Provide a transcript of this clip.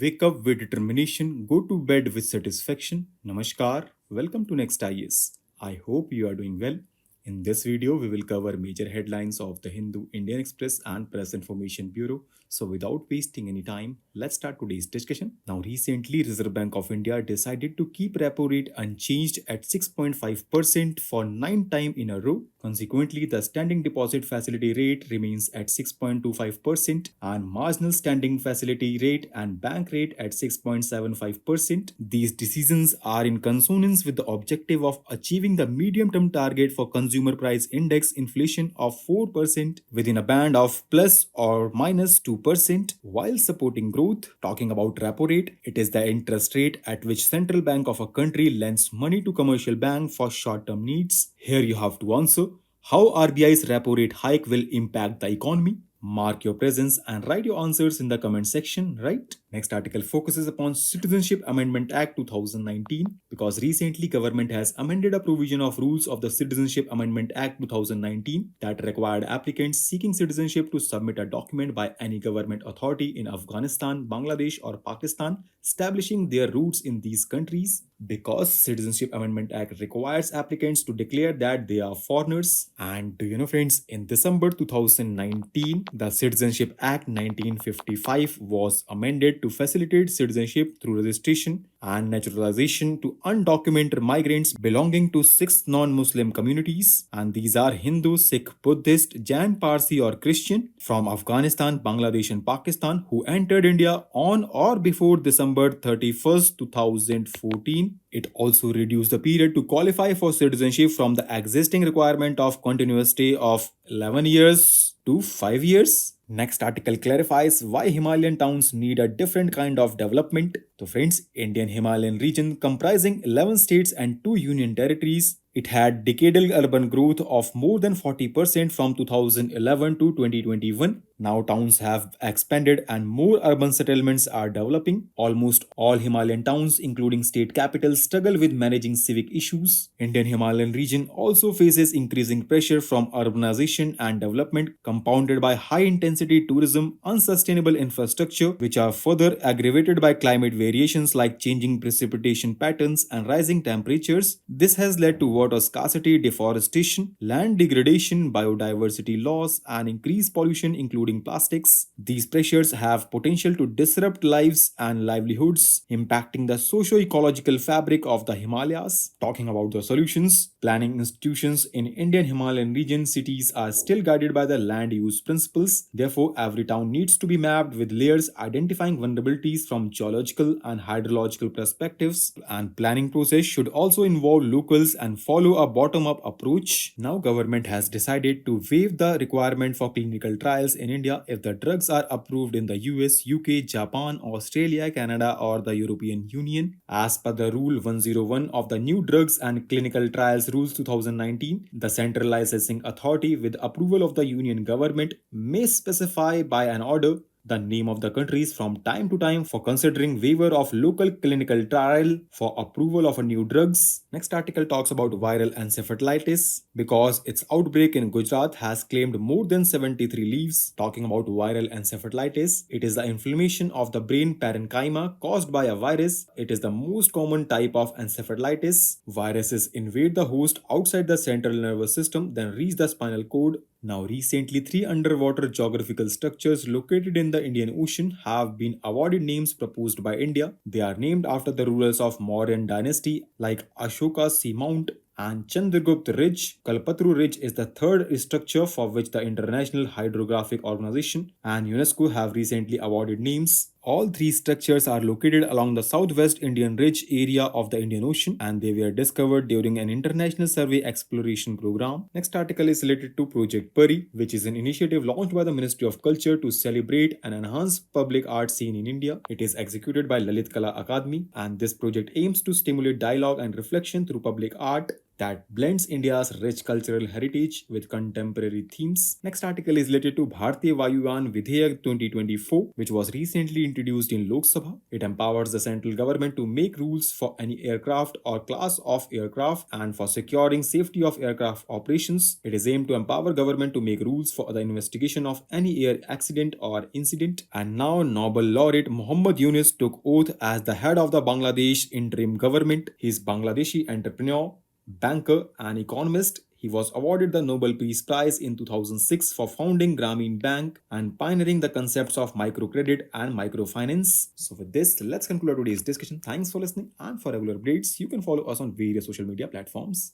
Wake up with determination, go to bed with satisfaction. Namaskar, welcome to Next IS. I hope you are doing well. In this video, we will cover major headlines of the Hindu, Indian Express, and Press Information Bureau. So, without wasting any time, let's start today's discussion. Now, recently, Reserve Bank of India decided to keep repo rate unchanged at 6.5% for 9 times in a row. Consequently, the standing deposit facility rate remains at 6.25% and marginal standing facility rate and bank rate at 6.75%. These decisions are in consonance with the objective of achieving the medium-term target for consumer price index inflation of 4% within a band of plus or minus 2% while supporting growth. Talking about repo rate, it is the interest rate at which central bank of a country lends money to commercial bank for short-term needs. Here you have to answer how RBI's repo rate hike will impact the economy. Mark your presence and write your answers in the comment section, right? Next article focuses upon Citizenship Amendment Act 2019 because recently government has amended a provision of rules of the Citizenship Amendment Act 2019 that required applicants seeking citizenship to submit a document by any government authority in Afghanistan, Bangladesh or Pakistan establishing their roots in these countries. Because Citizenship Amendment Act requires applicants to declare that they are foreigners. And do you know, friends, in December 2019, the Citizenship Act 1955 was amended to facilitate citizenship through registration and naturalization to undocumented migrants belonging to six non-Muslim communities, and these are Hindu, Sikh, Buddhist, Jain, Parsi or Christian from Afghanistan, Bangladesh and Pakistan who entered India on or before December 31st, 2014. It also reduced the period to qualify for citizenship from the existing requirement of continuous stay of 11 years to 5 years. Next article clarifies why Himalayan towns need a different kind of development. So friends, Indian Himalayan region comprising 11 states and 2 union territories, it had decadal urban growth of more than 40% from 2011 to 2021. Now towns have expanded and more urban settlements are developing. Almost all Himalayan towns, including state capitals, struggle with managing civic issues. Indian Himalayan region also faces increasing pressure from urbanization and development, compounded by high-intensity tourism, unsustainable infrastructure, which are further aggravated by climate variations like changing precipitation patterns and rising temperatures. This has led to water scarcity, deforestation, land degradation, biodiversity loss, and increased pollution, including plastics. These pressures have potential to disrupt lives and livelihoods, impacting the socio-ecological fabric of the Himalayas. Talking about the solutions, planning institutions in Indian Himalayan region cities are still guided by the land use principles. Therefore, every town needs to be mapped with layers identifying vulnerabilities from geological and hydrological perspectives. And planning process should also involve locals and follow a bottom-up approach. Now, government has decided to waive the requirement for clinical trials in India if the drugs are approved in the US, UK, Japan, Australia, Canada, or the European Union. As per the Rule 101 of the New Drugs and Clinical Trials Rules 2019, the Central Licensing Authority, with approval of the Union government, may specify by an order the name of the countries from time to time for considering waiver of local clinical trial for approval of a new drugs. Next article talks about viral encephalitis because its outbreak in Gujarat has claimed more than 73 lives. Talking about viral encephalitis, it is the inflammation of the brain parenchyma caused by a virus. It is the most common type of encephalitis. Viruses invade the host outside the central nervous system, then reach the spinal cord. Now, recently, 3 underwater geographical structures located in the Indian Ocean have been awarded names proposed by India. They are named after the rulers of Mauryan dynasty like Ashoka Sea Mount and Chandragupta Ridge. Kalpatru Ridge is the third structure for which the International Hydrographic Organization and UNESCO have recently awarded names. All 3 structures are located along the southwest Indian Ridge area of the Indian Ocean and they were discovered during an international survey exploration program. Next article is related to Project Pari, which is an initiative launched by the Ministry of Culture to celebrate and enhance public art scene in India. It is executed by Lalit Kala Akademi and this project aims to stimulate dialogue and reflection through public art. that blends India's rich cultural heritage with contemporary themes. Next article is related to Bharatiya Vayuyan Vidhayak 2024, which was recently introduced in Lok Sabha. It empowers the central government to make rules for any aircraft or class of aircraft and for securing safety of aircraft operations. It is aimed to empower government to make rules for the investigation of any air accident or incident. And now Nobel laureate Muhammad Yunus took oath as the head of the Bangladesh interim government. He is Bangladeshi entrepreneur, banker, and economist. He was awarded the Nobel Peace Prize in 2006 for founding Grameen Bank and pioneering the concepts of microcredit and microfinance. So, with this, let's conclude today's discussion. Thanks for listening, and for regular updates, you can follow us on various social media platforms.